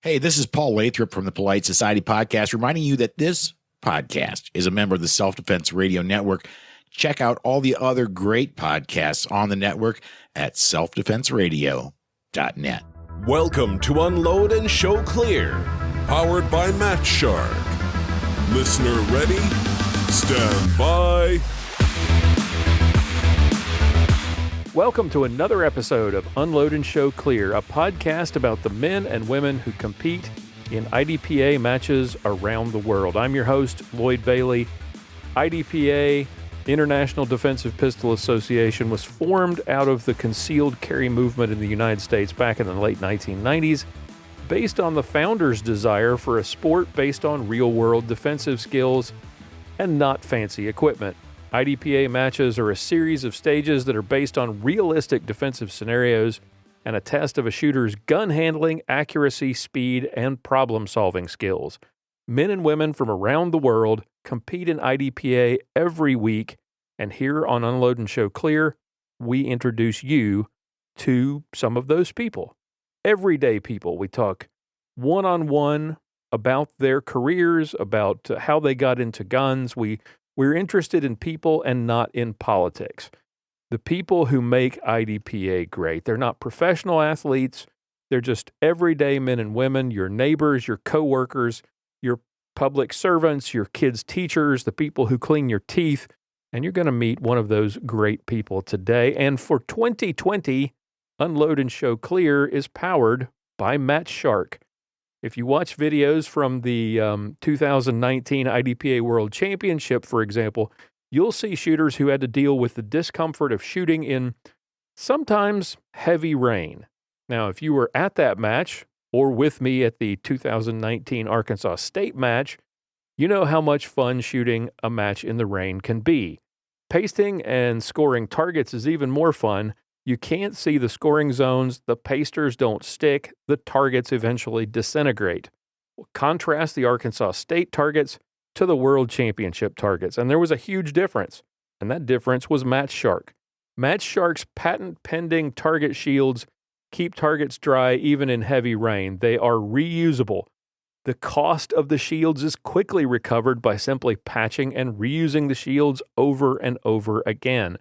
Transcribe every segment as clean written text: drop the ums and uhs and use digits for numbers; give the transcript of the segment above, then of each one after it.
Hey, this is Paul Lathrop from the Polite Society Podcast, reminding you that this podcast is a member of the Self-Defense Radio Network. Check out all the other great podcasts on the network at selfdefenseradio.net. Welcome to Unload and Show Clear, powered by Match Shark. Listener ready? Stand by. Welcome to another episode of Unload and Show Clear, a podcast about the men and women who compete in IDPA matches around the world. I'm your host, Lloyd Bailey. IDPA, International Defensive Pistol Association, was formed out of the concealed carry movement in the United States back in the late 1990s, based on the founders' desire for a sport based on real-world defensive skills and not fancy equipment. IDPA matches are a series of stages that are based on realistic defensive scenarios and a test of a shooter's gun handling, accuracy, speed, and problem-solving skills. Men and women from around the world compete in IDPA every week, and here on Unload and Show Clear, we introduce you to some of those people. Everyday people. We talk one-on-one about their careers, about how they got into guns. We're interested in people and not in politics. The people who make IDPA great. They're not professional athletes. They're just everyday men and women, your neighbors, your coworkers, your public servants, your kids' teachers, the people who clean your teeth. And you're going to meet one of those great people today. And for 2020, Unload and Show Clear is powered by Match Shark. If you watch videos from the 2019 IDPA World Championship, for example, you'll see shooters who had to deal with the discomfort of shooting in sometimes heavy rain. Now, if you were at that match or with me at the 2019 Arkansas State match, you know how much fun shooting a match in the rain can be. Pasting and scoring targets is even more fun. You can't see the scoring zones, the pasters don't stick, the targets eventually disintegrate. Contrast the Arkansas State targets to the World Championship targets, and there was a huge difference, and that difference was Match Shark. Match Shark's patent-pending target shields keep targets dry even in heavy rain. They are reusable. The cost of the shields is quickly recovered by simply patching and reusing the shields over and over again.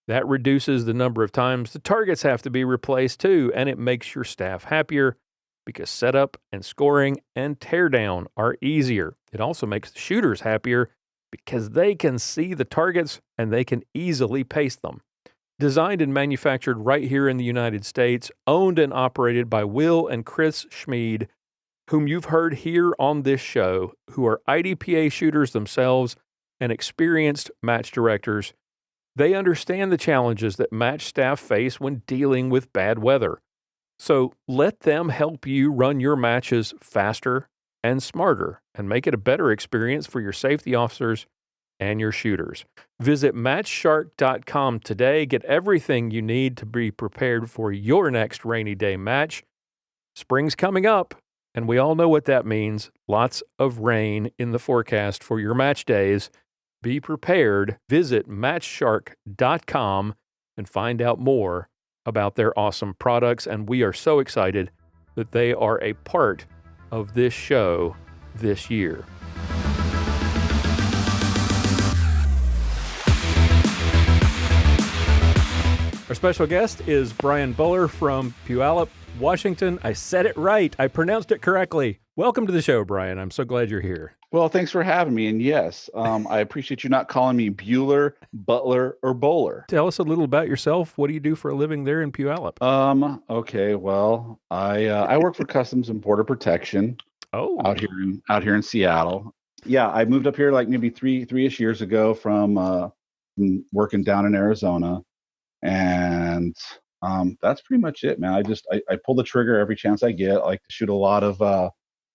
That reduces the number of times the targets have to be replaced too, and it makes your staff happier because setup and scoring and teardown are easier. It also makes the shooters happier because they can see the targets and they can easily paste them. Designed and manufactured right here in the United States, owned and operated by Will and Chris Schmid, whom you've heard here on this show, who are IDPA shooters themselves and experienced match directors. They understand the challenges that match staff face when dealing with bad weather. So let them help you run your matches faster and smarter and make it a better experience for your safety officers and your shooters. Visit matchshark.com today. Get everything you need to be prepared for your next rainy day match. Spring's coming up, and we all know what that means. Lots of rain in the forecast for your match days. Be prepared. Visit matchshark.com and find out more about their awesome products. And we are so excited that they are a part of this show this year. Our special guest is Brian Buller from Puyallup, Washington. I said it right. I pronounced it correctly. Welcome to the show, Brian. I'm so glad you're here. Well, thanks for having me. And yes, I appreciate you not calling me Bueller, Butler, or Bowler. Tell us a little about yourself. What do you do for a living there in Puyallup? Okay. Well, I work for Customs and Border Protection. Oh, out here in Seattle. Yeah, I moved up here like maybe three-ish years ago from working down in Arizona, and that's pretty much it, man. I pull the trigger every chance I get. I like to shoot a lot of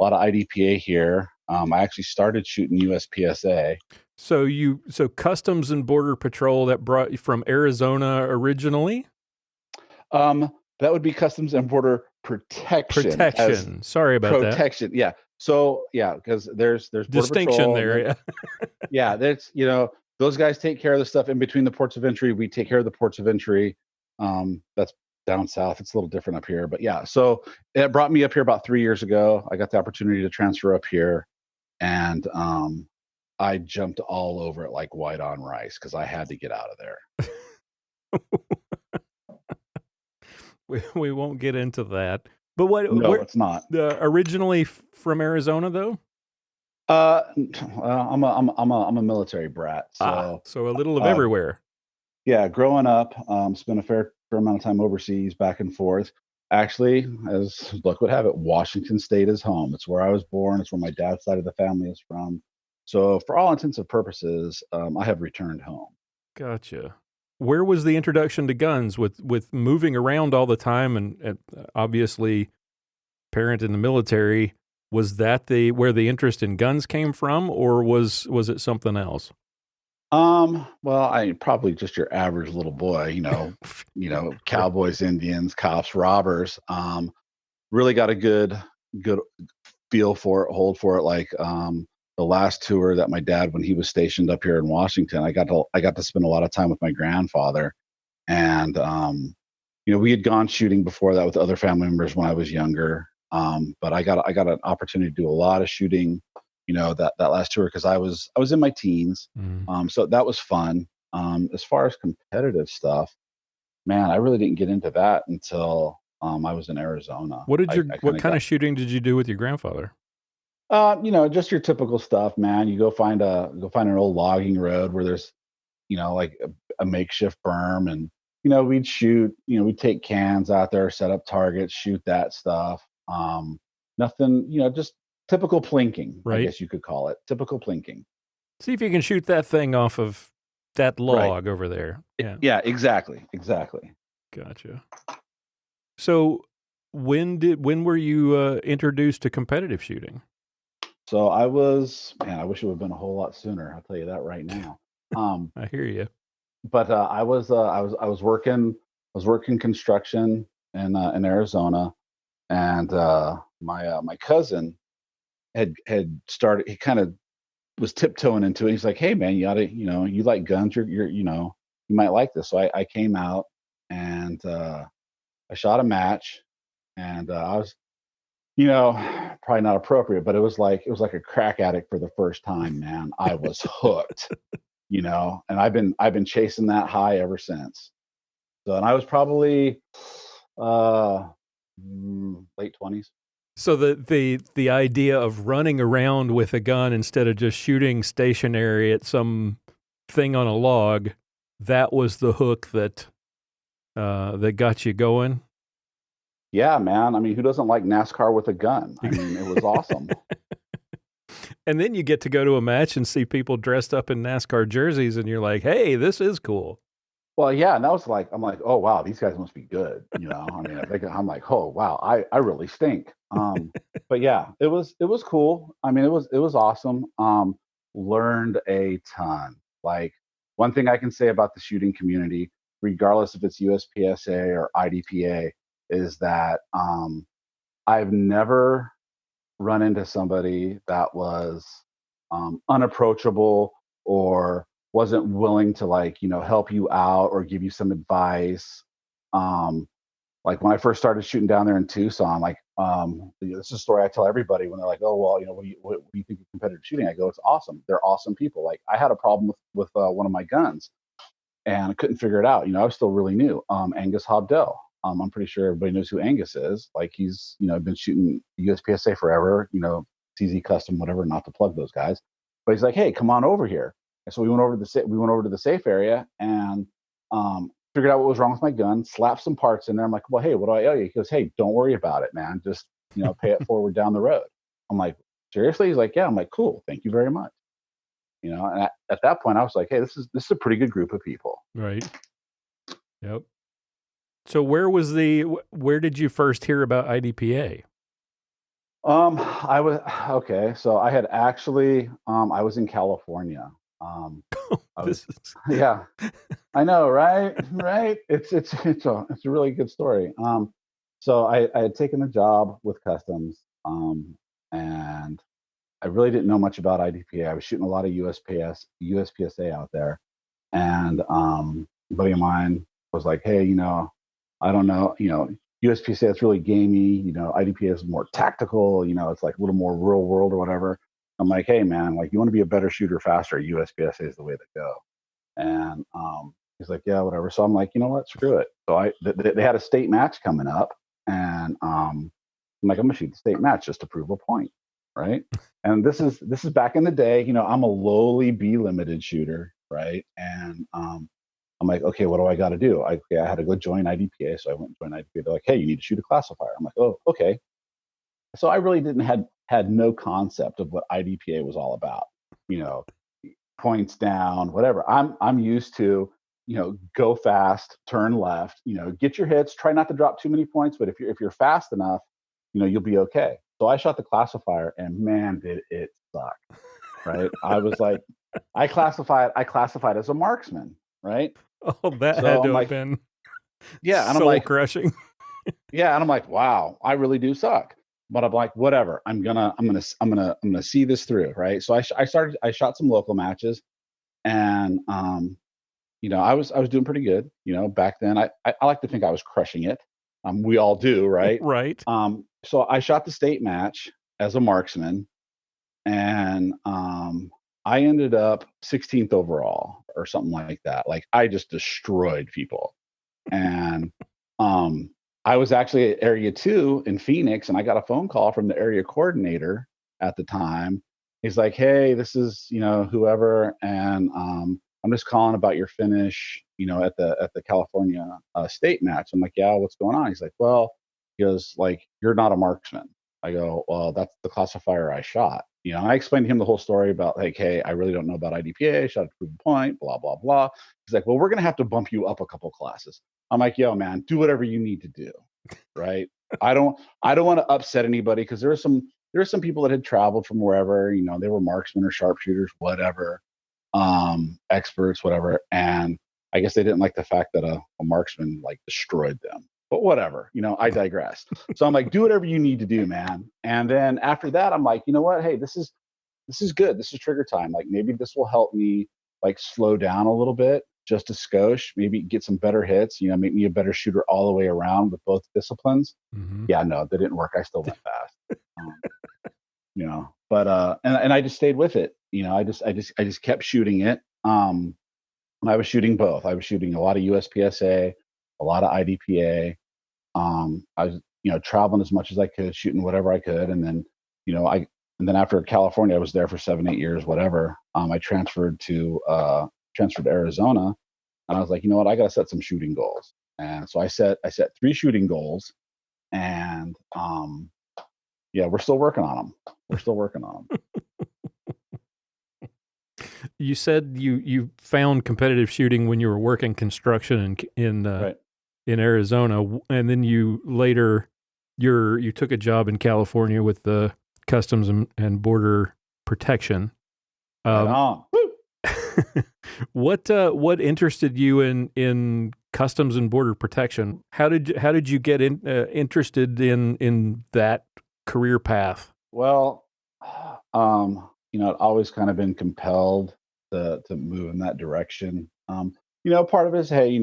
IDPA here. I actually started shooting USPSA. So Customs and Border Patrol that brought you from Arizona originally? That would be Customs and Border Protection. Sorry about that. Protection. Yeah. So yeah, because there's distinction there. Yeah. Yeah. That's, those guys take care of the stuff in between the ports of entry. We take care of the ports of entry. That's down south. It's a little different up here, but yeah. So it brought me up here about 3 years ago. I got the opportunity to transfer up here, and I jumped all over it like white on rice because I had to get out of there. We won't get into that. But No, it's not. Originally from Arizona, though? Well, I'm a military brat, so so a little of everywhere. Yeah, growing up, spent a fair amount of time overseas, back and forth. Actually, as luck would have it, Washington State is home. It's where I was born. It's where my dad's side of the family is from. So, for all intents and purposes, I have returned home. Gotcha. Where was the introduction to guns with moving around all the time and obviously parent in the military? Was that where the interest in guns came from, or was it something else? Well, I probably just your average little boy, cowboys, Indians, cops, robbers. Really got a good feel for it, hold for it. Like the last tour that my dad, when he was stationed up here in Washington, I got to spend a lot of time with my grandfather, and we had gone shooting before that with other family members when I was younger. But I got an opportunity to do a lot of shooting, that last tour, because I was in my teens. So that was fun. As far as competitive stuff, man, I really didn't get into that until I was in Arizona. What kind of shooting did you do with your grandfather? Just your typical stuff, man. You go find an old logging road where there's, like a makeshift berm, and we'd shoot. We'd take cans out there, set up targets, shoot that stuff. Nothing, just typical plinking, right? I guess you could call it typical plinking. See if you can shoot that thing off of that log over there. Yeah, exactly. Gotcha. So when were you introduced to competitive shooting? So I wish it would have been a whole lot sooner. I'll tell you that right now. I hear you. But I was working construction in Arizona, and my cousin had started. He kind of was tiptoeing into it. He's like, "Hey man, you oughta, you like guns. You're you might like this." So I came out and I shot a match, and I was, probably not appropriate, but it was like a crack addict for the first time, man. I was hooked, and I've been chasing that high ever since. So, and I was probably late 20s. So the idea of running around with a gun instead of just shooting stationary at some thing on a log, that was the hook that got you going? Yeah, man. I mean, who doesn't like NASCAR with a gun? I mean, it was awesome. And then you get to go to a match and see people dressed up in NASCAR jerseys, and you're like, hey, this is cool. Well, yeah, and that was like, I'm like, oh wow, these guys must be good. I mean, I'm like, oh wow, I really stink. But yeah, it was cool. I mean, it was awesome. Learned a ton. Like, one thing I can say about the shooting community, regardless if it's USPSA or IDPA, is that I've never run into somebody that was unapproachable or wasn't willing to help you out or give you some advice. Like when I first started shooting down there in Tucson, this is a story I tell everybody when they're like, oh, well, what do you think of competitive shooting? I go, it's awesome. They're awesome people. Like, I had a problem with one of my guns and I couldn't figure it out. I was still really new. Angus Hobdell. I'm pretty sure everybody knows who Angus is. Like, he's, been shooting USPSA forever, CZ Custom, whatever, not to plug those guys. But he's like, hey, come on over here. And so we went over to the safe area and figured out what was wrong with my gun, slapped some parts in there. I'm like, well, hey, what do I owe you? He goes, hey, don't worry about it, man. Just, pay it forward down the road. I'm like, seriously? He's like, yeah. I'm like, cool. Thank you very much. And at that point I was like, hey, this is a pretty good group of people. Right. Yep. So where did you first hear about IDPA? So I had actually, I was in California. Yeah, I know, right? Right. It's a really good story. So I had taken a job with Customs, and I really didn't know much about IDPA. I was shooting a lot of USPSA out there, and a buddy of mine was like, hey, I don't know, USPSA is really gamey, IDPA is more tactical, it's like a little more real world or whatever. I'm like, hey man, like you want to be a better shooter faster, USPSA is the way to go. And he's like, yeah, whatever. So I'm like, you know what, screw it. So they had a state match coming up, and I'm like, I'm gonna shoot the state match just to prove a point, right? And this is back in the day. I'm a lowly B limited shooter, right? And I'm like, okay, what do I got to do? I had to go join IDPA, so I went and joined IDPA. They're like, hey, you need to shoot a classifier. I'm like, oh, okay. So I really had no concept of what IDPA was all about. Points down, whatever. I'm used to, go fast, turn left, get your hits, try not to drop too many points, but if you're fast enough, you'll be okay. So I shot the classifier, and man, did it suck. Right? I was like, I classified as a marksman, right? Oh, that had to have been yeah, and soul I'm like crushing. yeah, and I'm like, wow, I really do suck. But I'm like, whatever. I'm gonna see this through, right? So I shot some local matches, and I was doing pretty good. Back then I like to think I was crushing it. We all do, right? Right. So I shot the state match as a marksman, and I ended up 16th overall or something like that. Like I just destroyed people, and I was actually at Area 2 in Phoenix, and I got a phone call from the area coordinator at the time. He's like, hey, this is, whoever, and I'm just calling about your finish, at the California state match. I'm like, yeah, what's going on? He's like, well, he goes, like, you're not a marksman. I go, well, that's the classifier I shot. I explained to him the whole story about, like, hey, I really don't know about IDPA, shot a proven point, blah, blah, blah. He's like, well, we're going to have to bump you up a couple classes. I'm like, yo, man, do whatever you need to do. Right. I don't want to upset anybody, because there were some people that had traveled from wherever, they were marksmen or sharpshooters, whatever, experts, whatever. And I guess they didn't like the fact that a marksman like destroyed them. But whatever, I digress. So I'm like, do whatever you need to do, man. And then after that, I'm like, you know what? Hey, this is good. This is trigger time. Like maybe this will help me like slow down a little bit, just a skosh, maybe get some better hits, make me a better shooter all the way around with both disciplines. Mm-hmm. Yeah, no, that didn't work. I still went fast. But and I just stayed with it. I just kept shooting it. And I was shooting both. I was shooting a lot of USPSA, a lot of IDPA. I was, traveling as much as I could, shooting whatever I could. And then, and then after California, I was there for 7-8 years, whatever. I transferred to Arizona, and I was like, you know what, I got to set some shooting goals. And so I set 3 shooting goals, and we're still working on them. You said you found competitive shooting when you were working construction in Arizona, and then you later you took a job in California with the Customs and Border Protection. What interested you in Customs and Border Protection? How did you get interested in that career path? Well, I'd always kind of been compelled to move in that direction. Part of it is, hey, you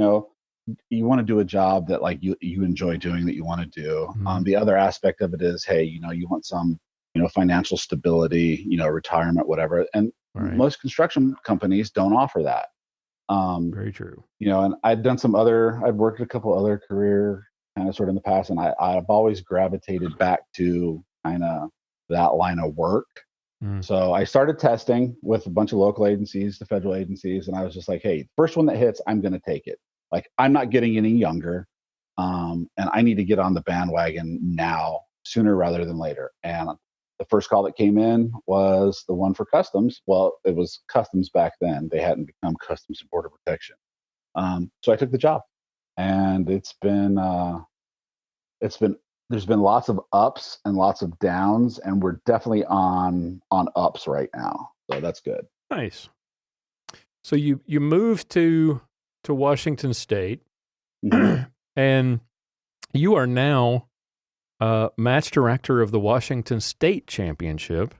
want to do a job that like you enjoy doing, that you want to do. Mm-hmm. The other aspect of it is, hey, you want some, financial stability, retirement, whatever. And most construction companies don't offer that. Very true. And I've worked a couple other career kind of sort of in the past, and I've always gravitated back to kind of that line of work. So I started testing with a bunch of local agencies, the federal agencies, and I was just like, hey, first one that hits, I'm going to take it. Like, I'm not getting any younger, and I need to get on the bandwagon now, sooner rather than later. And the first call that came in was the one for Customs. Well, it was Customs back then. They hadn't become Customs and Border Protection. So I took the job, and there's been lots of ups and lots of downs, and we're definitely on ups right now. So that's good. Nice. So you moved to Washington State, mm-hmm. and you are now match director of the Washington State Championship.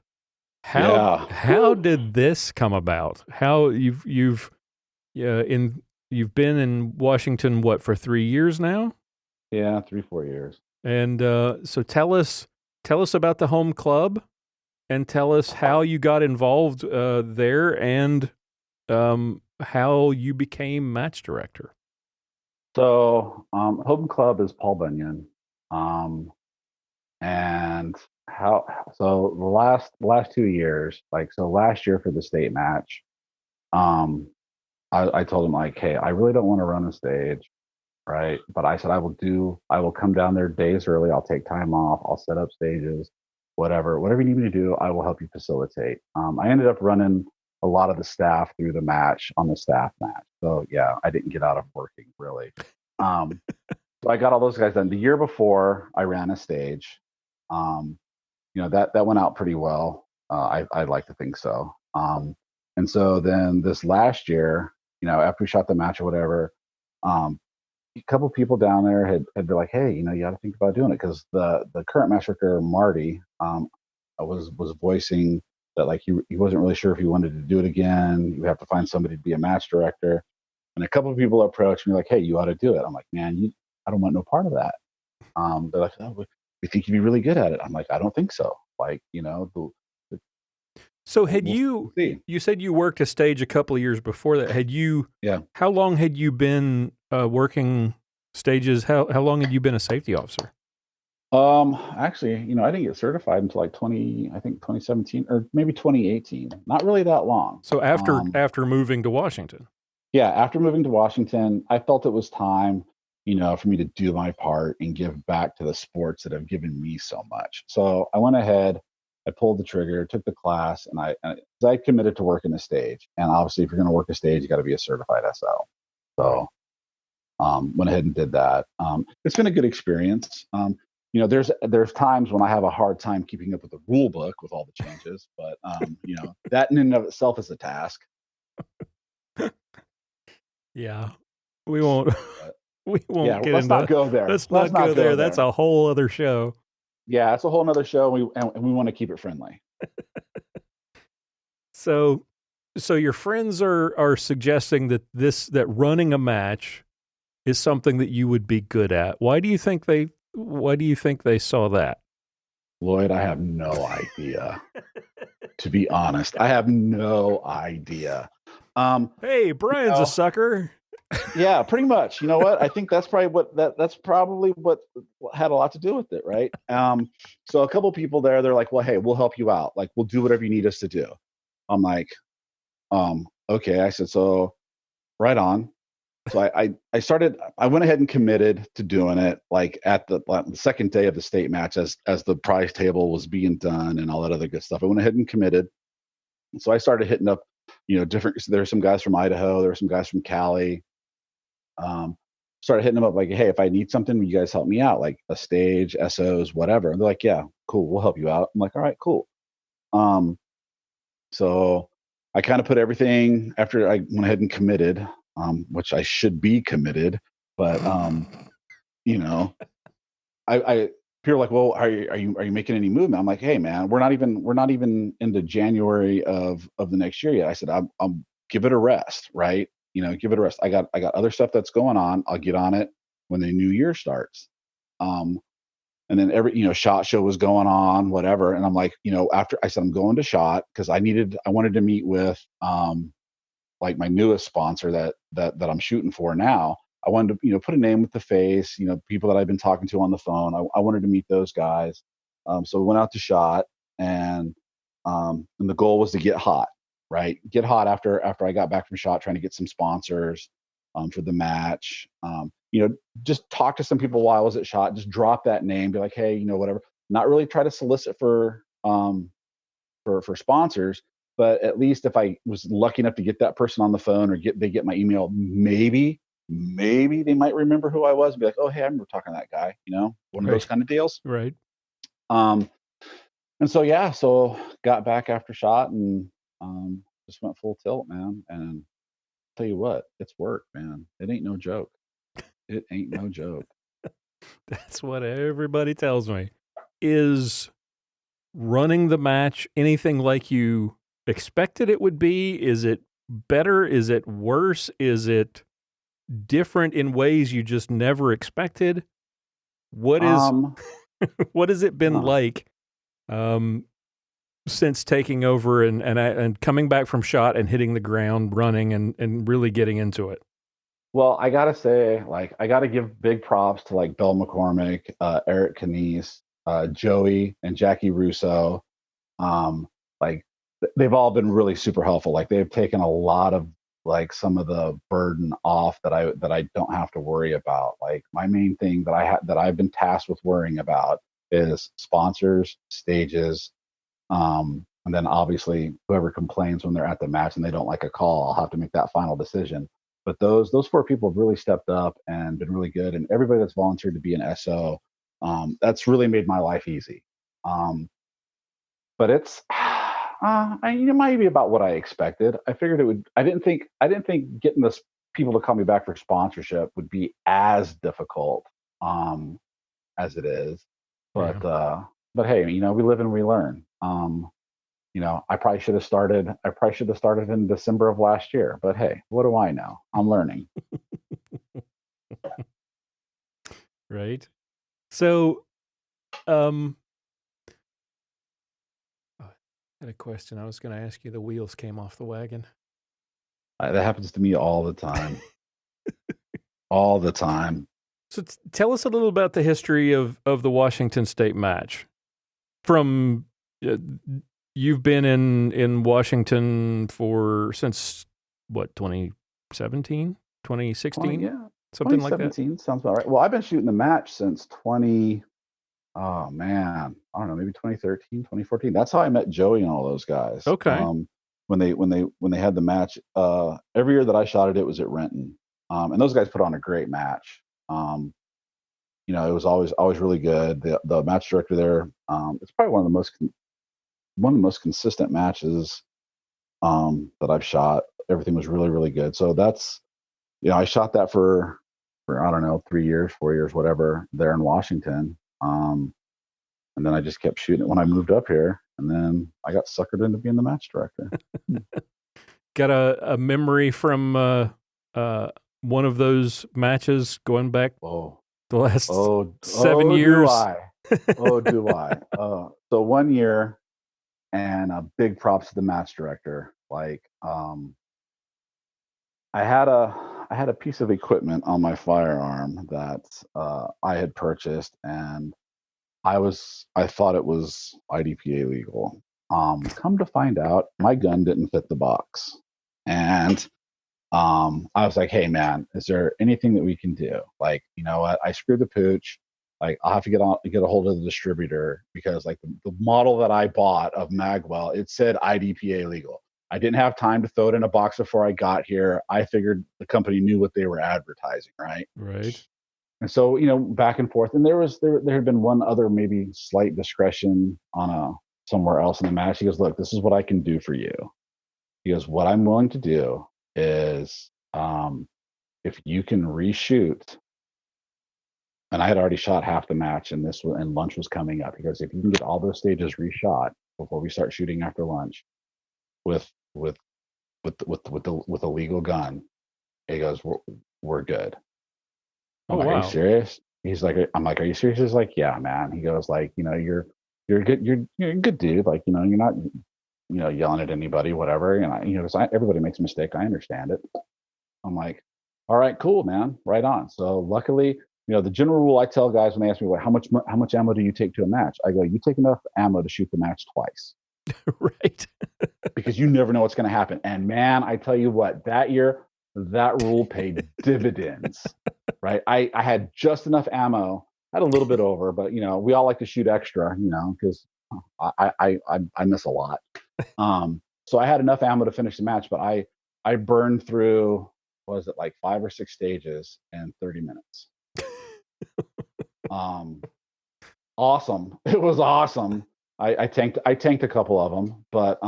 How did this come about? How you've been in Washington for 3 years now? Yeah, 3-4 years. And so tell us about the home club, and tell us how you got involved there, and how you became match director. So, home club is Paul Bunyan, and the last 2 years, last year for the state match, I told him like, hey, I really don't want to run a stage, right? But I said I will come down there days early. I'll take time off. I'll set up stages, whatever you need me to do, I will help you facilitate. I ended up running a lot of the staff through the match on the staff match. So yeah, I didn't get out of working really. So I got all those guys done. The year before I ran a stage, that went out pretty well. I'd like to think so. And so then this last year, after we shot the match or whatever, a couple people down there had been like, hey, you got to think about doing it, because the current match director, Marty, was voicing that like he wasn't really sure if he wanted to do it again. You have to find somebody to be a match director. And a couple of people approached me like, hey, you ought to do it. I'm like, man, I don't want no part of that. They're like, oh, we think you'd be really good at it. I'm like, I don't think so. Like, So you said you worked a stage a couple of years before that. Yeah. How long had you been working stages? How long had you been a safety officer? Actually, I didn't get certified until like 2017 or maybe 2018. Not really that long. So after moving to Washington. Yeah, after moving to Washington, I felt it was time, for me to do my part and give back to the sports that have given me so much. So I went ahead, I pulled the trigger, took the class, and I committed to working the stage. And obviously, if you're going to work a stage, you got to be a certified SL. So went ahead and did that. It's been a good experience. There's times when I have a hard time keeping up with the rule book with all the changes, but that in and of itself is a task. Yeah, we won't. We won't yeah, get let's into. Not go there. Let's not go there. That's a whole other show. Yeah, it's a whole other show. And we want to keep it friendly. So your friends are suggesting that running a match is something that you would be good at. Why do you think they saw that? Lloyd, I have no idea. To be honest, I have no idea. Hey, Brian's a sucker. Yeah, pretty much. You know what? I think that's probably what had a lot to do with it, right? So a couple people there, they're like, well, hey, we'll help you out. Like, we'll do whatever you need us to do. I'm like, okay. I said, so right on. So I went ahead and committed to doing it, like at the second day of the state match, as the prize table was being done and all that other good stuff. I went ahead and committed. So I started hitting up, there's some guys from Idaho, there were some guys from Cali. Started hitting them up like, hey, if I need something, will you guys help me out? Like a stage, SOs, whatever. And they're like, yeah, cool, we'll help you out. I'm like, all right, cool. So I kind of put everything after I went ahead and committed, which I should be committed, but I people are like, well, are you making any movement? I'm like, hey man, we're not even into January of the next year yet. I said, I'm give it a rest, right? Give it a rest. I got other stuff that's going on. I'll get on it when the new year starts. And then SHOT Show was going on, whatever. And I'm like, after I said, I'm going to SHOT because I wanted to meet with like my newest sponsor that I'm shooting for now. I wanted to, put a name with the face, people that I've been talking to on the phone. I wanted to meet those guys. So we went out to SHOT, and the goal was to get hot, right? Get hot after I got back from SHOT, trying to get some sponsors for the match. Just talk to some people while I was at SHOT, just drop that name, be like, hey, whatever. Not really try to solicit for sponsors, but at least if I was lucky enough to get that person on the phone or they get my email, maybe they might remember who I was and be like, oh, hey, I remember talking to that guy, one of those kind of deals. Right. And so got back after SHOT and just went full tilt, man. And tell you what, it's work, man. It ain't no joke. It ain't no joke. That's what everybody tells me. Is running the match anything like you expected it would be? Is it better? Is it worse? Is it different in ways you just never expected? What is what has it been like since taking over and coming back from shot and hitting the ground running and really getting into it? Well, I gotta say, like, I gotta give big props to like Bill McCormick, Eric Canese, Joey, and Jackie Russo. Like, they've all been really super helpful. Like, they've taken a lot of like some of the burden off that I don't have to worry about. Like, my main thing that I've been tasked with worrying about is sponsors, stages, and then obviously whoever complains when they're at the match and they don't like a call, I'll have to make that final decision. But those four people have really stepped up and been really good, and everybody that's volunteered to be an SO, that's really made my life easy. But it's it might be about what I expected. I figured it would. I didn't think getting this people to call me back for sponsorship would be as difficult as it is. But but hey, we live and we learn. I probably should have started in December of last year, but hey, what do I know? I'm learning. Right. So, I had a question I was going to ask you. The wheels came off the wagon. That happens to me all the time. All the time. So tell us a little about the history of the Washington State match. From you've been in Washington since what, 2017, 2016? Yeah, something like that. 2017 sounds about right. Well, I've been shooting the match since 20. Oh man, I don't know, maybe 2013, 2014. That's how I met Joey and all those guys. Okay. When they had the match, every year that I shot it was at Renton. And those guys put on a great match. It was always really good. The match director there, it's probably one of the most consistent matches that I've shot. Everything was really, really good. So that's, I shot that for I don't know, 3 years, 4 years, whatever, there in Washington. And then I just kept shooting it when I moved up here, and then I got suckered into being the match director. Got a memory from one of those matches going back the last 7 years? Do I? So 1 year, and big props to the match director. Like, I had a piece of equipment on my firearm that I had purchased, and I thought it was IDPA legal. Come to find out, my gun didn't fit the box, and I was like, "Hey, man, is there anything that we can do? Like, you know what? I screwed the pooch. Like, I'll have to get a hold of the distributor, because like the model that I bought of Magwell, it said IDPA legal. I didn't have time to throw it in a box before I got here. I figured the company knew what they were advertising, right? Right. And so, back and forth. And there had been one other maybe slight discretion on somewhere else in the match. He goes, "Look, this is what I can do for you." He goes, "What I'm willing to do is, if you can reshoot," and I had already shot half the match, and lunch was coming up. He goes, "If you can get all those stages reshot before we start shooting after lunch with a legal gun," he goes, we're good." I'm like, wow. "Are you serious?" I'm like, "Are you serious?" He's like, "Yeah, man." He goes, like, you're good, you're a good dude. Like, you're not, yelling at anybody, whatever. And everybody makes a mistake. I understand it. I'm like, "All right, cool, man. Right on." So luckily, the general rule I tell guys when they ask me, how much ammo do you take to a match? I go, "You take enough ammo to shoot the match twice." Right. Because you never know what's going to happen. And man, I tell you what, that year, that rule paid dividends, right? I had just enough ammo, had a little bit over, but we all like to shoot extra, because I miss a lot. So I had enough ammo to finish the match, but I burned through, was it like 5 or 6 stages in 30 minutes. Awesome. It was awesome. I tanked a couple of them, but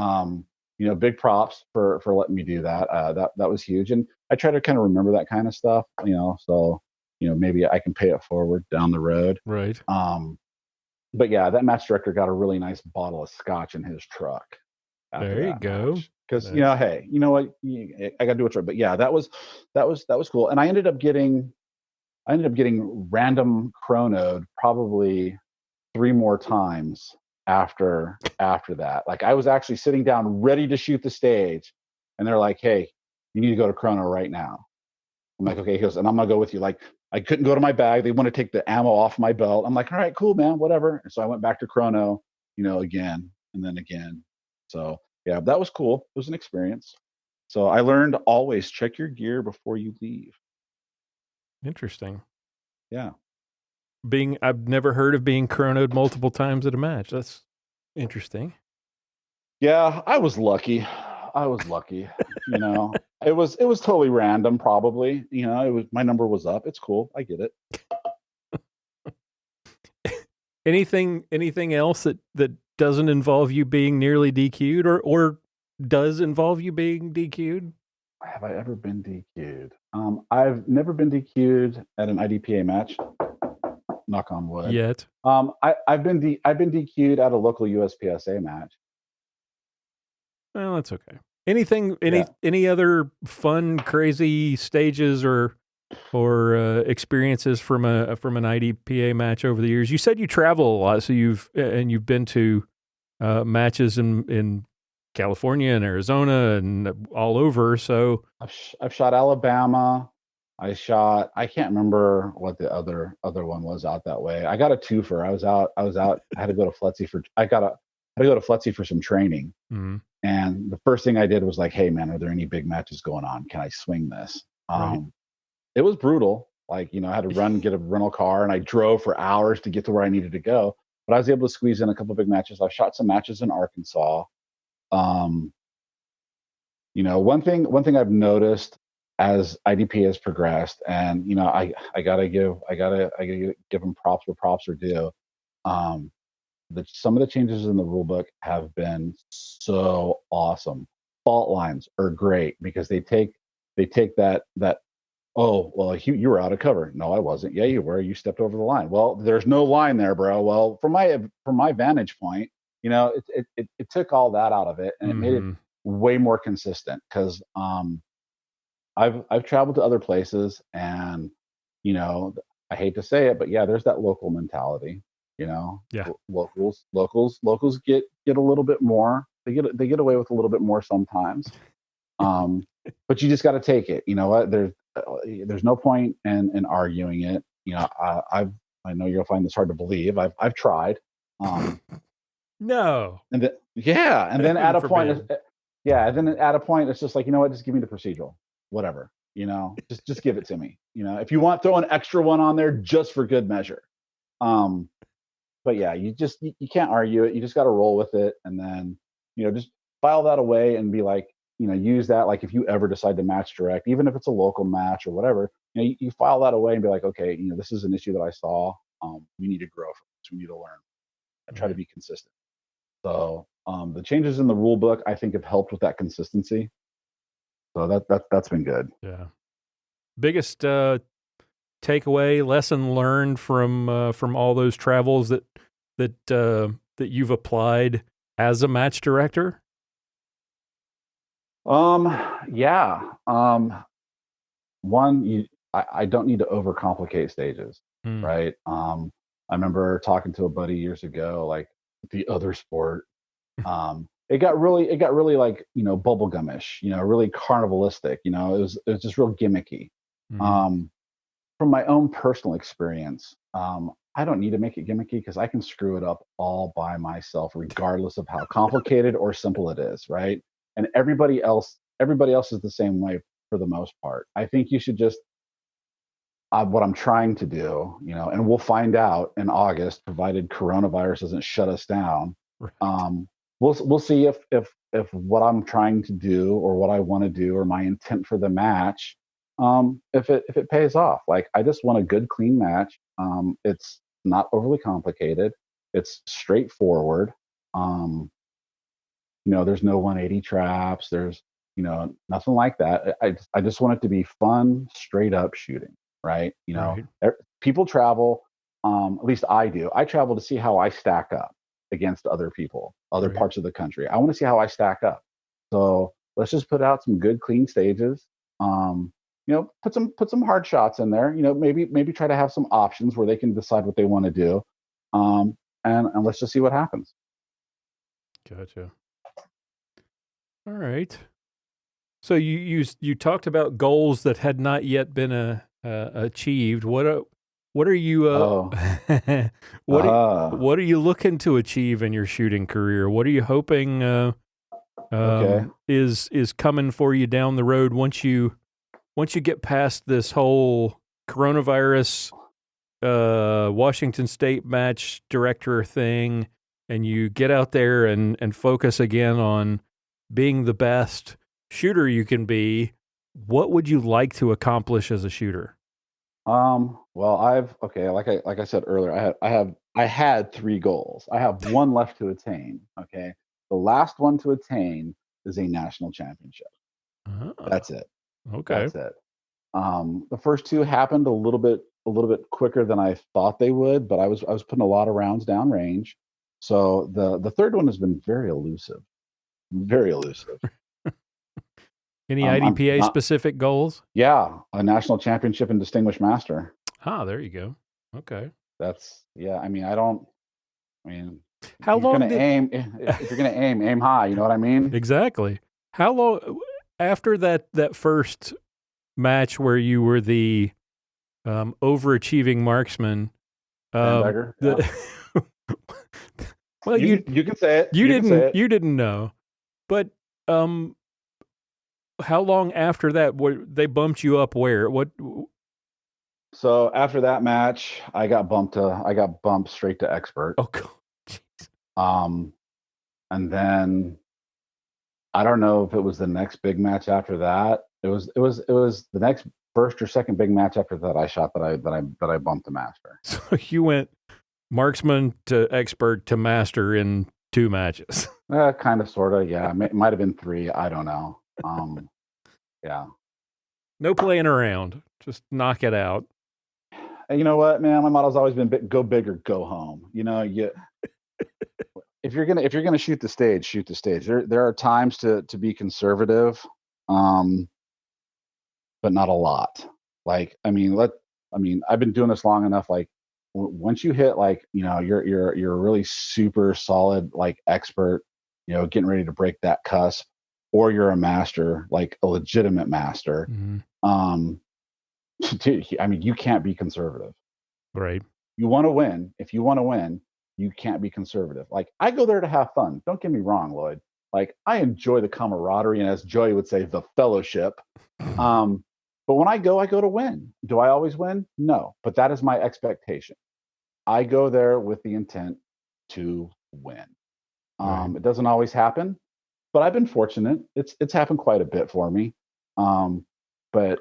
big props for letting me do that. That was huge, and I try to kind of remember that kind of stuff, so maybe I can pay it forward down the road. Right. But yeah, that match director got a really nice bottle of scotch in his truck. There you go. Because hey, you know what? I got to do what's right. But yeah, that was cool, and I ended up getting I ended up getting random chronoed probably 3 more times after that. Like I was actually sitting down ready to shoot the stage, and they're like, "Hey, you need to go to chrono right now." I'm like, "Okay." He goes, "And I'm gonna go with you." Like I couldn't go to my bag. They want to take the ammo off my belt. I'm like, "All right, cool, man, whatever." And so I went back to chrono, again and then again. So yeah, that was cool. It was an experience. So I learned always check your gear before you leave. Interesting. Yeah. I've never heard of being chronoed multiple times at a match. That's interesting. Yeah, I was lucky. It was totally random, probably. It was my number was up. It's cool. I get it. Anything else that doesn't involve you being nearly DQ'd or does involve you being DQ'd? Have I ever been DQ'd? I've never been DQ'd at an IDPA match. Knock on wood. Yet. I've been DQ'd at a local USPSA match. Well, that's okay. Any other fun, crazy stages or experiences from an IDPA match over the years? You said you travel a lot, so you've been to matches in California and Arizona and all over. So I've shot Alabama. I can't remember what the other one was out that way. I got a twofer. I was out. I had to go to FLETC for some training. Mm-hmm. And the first thing I did was like, "Hey man, are there any big matches going on? Can I swing this?" Right. It was brutal. Like, I had to get a rental car, and I drove for hours to get to where I needed to go. But I was able to squeeze in a couple of big matches. I shot some matches in Arkansas. One thing I've noticed as IDP has progressed, and I gotta give them props where props are due. Some of the changes in the rule book have been so awesome. Fault lines are great because they take that. Oh, well, you were out of cover. No, I wasn't. Yeah, you were. You stepped over the line. Well, there's no line there, bro. Well, from my vantage point, it took all that out of it, and it made it way more consistent. Because I've traveled to other places, and I hate to say it, but yeah, there's that local mentality. Yeah. Locals get a little bit more. They get away with a little bit more sometimes. But you just got to take it. You know what? There's no point in arguing it. I know you'll find this hard to believe. I've tried. No. And then at a point, it's just like, just give me the procedural, whatever. Just give it to me. If you want, throw an extra one on there just for good measure. But yeah, you can't argue it. You just got to roll with it, and then just file that away and be like, use that. Like if you ever decide to match direct, even if it's a local match or whatever, you file that away and be like, okay, this is an issue that I saw. We need to grow from this. We need to learn and try to be consistent. So the changes in the rule book, I think, have helped with that consistency. So that's been good. Yeah. Biggest takeaway, lesson learned from all those travels that you've applied as a match director? Yeah. One, I don't need to overcomplicate stages, right? I remember talking to a buddy years ago, like the other sport. It got really like, bubblegumish, really carnivalistic, it was just real gimmicky. From my own personal experience, I don't need to make it gimmicky because I can screw it up all by myself, regardless of how complicated or simple it is, right? And everybody else is the same way for the most part. I think you should just what I'm trying to do, and we'll find out in August, provided coronavirus doesn't shut us down. Right. We'll see if what I'm trying to do or what I want to do or my intent for the match, if it pays off. Like I just want a good, clean match. It's not overly complicated. It's straightforward. There's no 180 traps. There's nothing like that. I just want it to be fun, straight up shooting. Right. Right. People travel. At least I do. I travel to see how I stack up against other people, other Right. parts of the country. I want to see how I stack up. So let's just put out some good, clean stages. put some hard shots in there. Maybe try to have some options where they can decide what they want to do, and let's just see what happens. Gotcha. All right. So you talked about goals that had not yet been achieved. What are you what are you looking to achieve in your shooting career? What are you hoping is coming for you down the road once you get past this whole coronavirus Washington State match director thing, and you get out there and focus again on being the best shooter you can be? What would you like to accomplish as a shooter? Well, like I said earlier, I had 3 goals. I have one left to attain. Okay. The last one to attain is a national championship. That's it. Okay. That's it. The first 2 happened a little bit quicker than I thought they would, but I was putting a lot of rounds down range. So the third one has been very elusive. Very elusive. Any IDPA specific goals? Yeah, a national championship and distinguished master. Ah, there you go. Okay. How long if you're gonna aim high, you know what I mean? Exactly. How long after that first match where you were the overachieving marksman? Well, you can say it. You didn't know, but how long after that they bumped you up where? What? So after that match, I got bumped straight to expert. Oh, jeez. And then I don't know if it was the next big match after that. It was the next first or second big match after that I shot that I bumped to master. So you went marksman to expert to master in 2 matches. Kind of, sort of, yeah. It might have been 3. I don't know. Yeah. No playing around. Just knock it out. And you know what, man? My motto's always been go big or go home. If you're gonna shoot the stage, shoot the stage. There are times to be conservative, but not a lot. I've been doing this long enough. Like once you hit you're a really super solid expert, getting ready to break that cusp, or you're a master, like a legitimate master. Mm-hmm. You can't be conservative. Right. You want to win. If you want to win, you can't be conservative. I go there to have fun. Don't get me wrong, Lloyd. I enjoy the camaraderie, and as Joey would say, the fellowship. But when I go to win. Do I always win? No, but that is my expectation. I go there with the intent to win. Right. It doesn't always happen, but I've been fortunate. It's happened quite a bit for me. But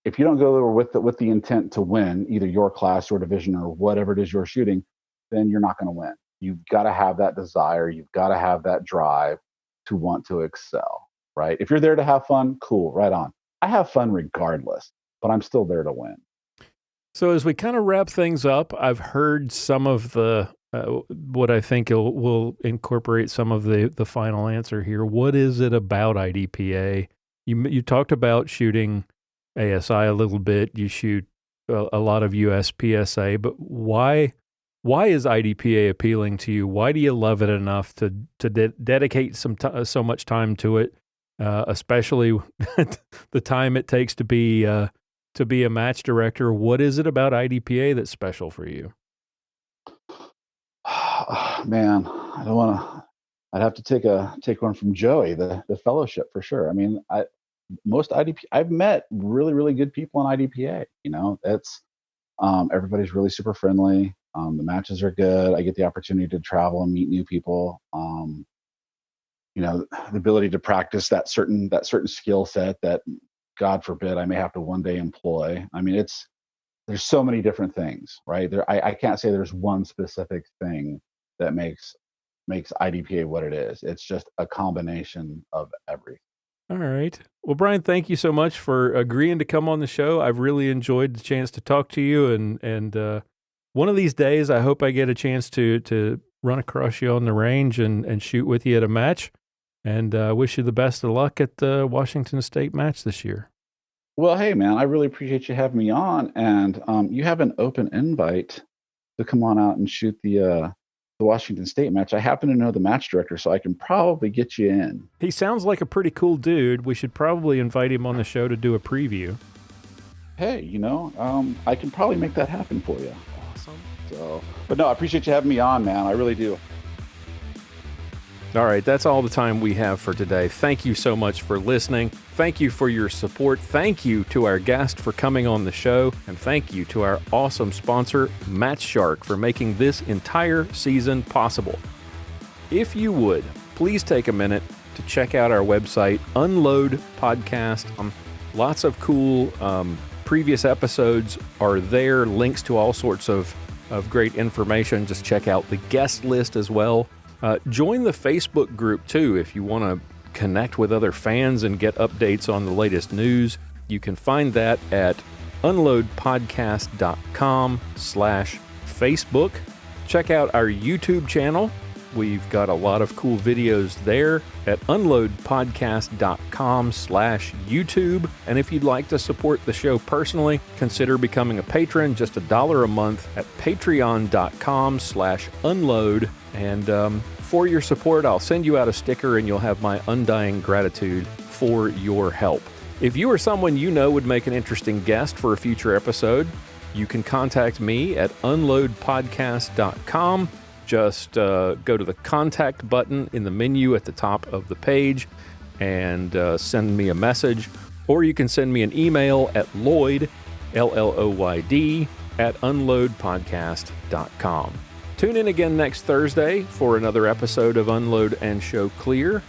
if you don't go there with the intent to win, either your class, your division, or whatever it is you're shooting, then you're not going to win. You've got to have that desire. You've got to have that drive to want to excel, right? If you're there to have fun, cool, right on. I have fun regardless, but I'm still there to win. So as we kind of wrap things up, I've heard some of the what I think will incorporate some of the final answer here. What is it about IDPA? You talked about shooting ASI a little bit. You shoot a lot of USPSA, but why is IDPA appealing to you? Why do you love it enough to dedicate so much time to it, especially the time it takes to be a match director? What is it about IDPA that's special for you? Man, I don't want to. I'd have to take one from Joey, the fellowship for sure. I mean, most IDP I've met really, really good people in IDPA. It's everybody's really super friendly. The matches are good. I get the opportunity to travel and meet new people. The ability to practice that certain skill set that, God forbid, I may have to one day employ. I mean, there's so many different things, right? I can't say there's one specific thing that makes IDPA what it is. It's just a combination of everything. All right. Well, Brian, thank you so much for agreeing to come on the show. I've really enjoyed the chance to talk to you, and one of these days, I hope I get a chance to run across you on the range and shoot with you at a match. And wish you the best of luck at the Washington State match this year. Well, hey, man, I really appreciate you having me on. And you have an open invite to come on out and shoot the Washington State match. I happen to know the match director, so I can probably get you in. He sounds like a pretty cool dude. We should probably invite him on the show to do a preview. Hey, I can probably make that happen for you. Awesome. So, but no, I appreciate you having me on, man. I really do. All right, that's all the time we have for today. Thank you so much for listening. Thank you for your support. Thank you to our guest for coming on the show. And thank you to our awesome sponsor, Match Shark, for making this entire season possible. If you would, please take a minute to check out our website, Unload Podcast. Lots of cool previous episodes are there, links to all sorts of great information. Just check out the guest list as well. Join the Facebook group too if you want to connect with other fans and get updates on the latest news. You can find that at unloadpodcast.com/Facebook. Check out our YouTube channel. We've got a lot of cool videos there at unloadpodcast.com/YouTube. And if you'd like to support the show personally, consider becoming a patron, just $1 a month at patreon.com/unload. And for your support, I'll send you out a sticker and you'll have my undying gratitude for your help. If you or someone you know would make an interesting guest for a future episode, you can contact me at unloadpodcast.com. Just go to the contact button in the menu at the top of the page and send me a message. Or you can send me an email at Lloyd, LLOYD, at unloadpodcast.com. Tune in again next Thursday for another episode of Unload and Show Clear,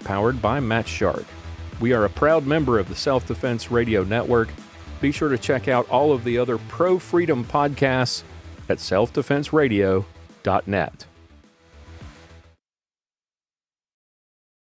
powered by Match Shark. We are a proud member of the Self-Defense Radio Network. Be sure to check out all of the other pro-freedom podcasts at selfdefenseradio.net.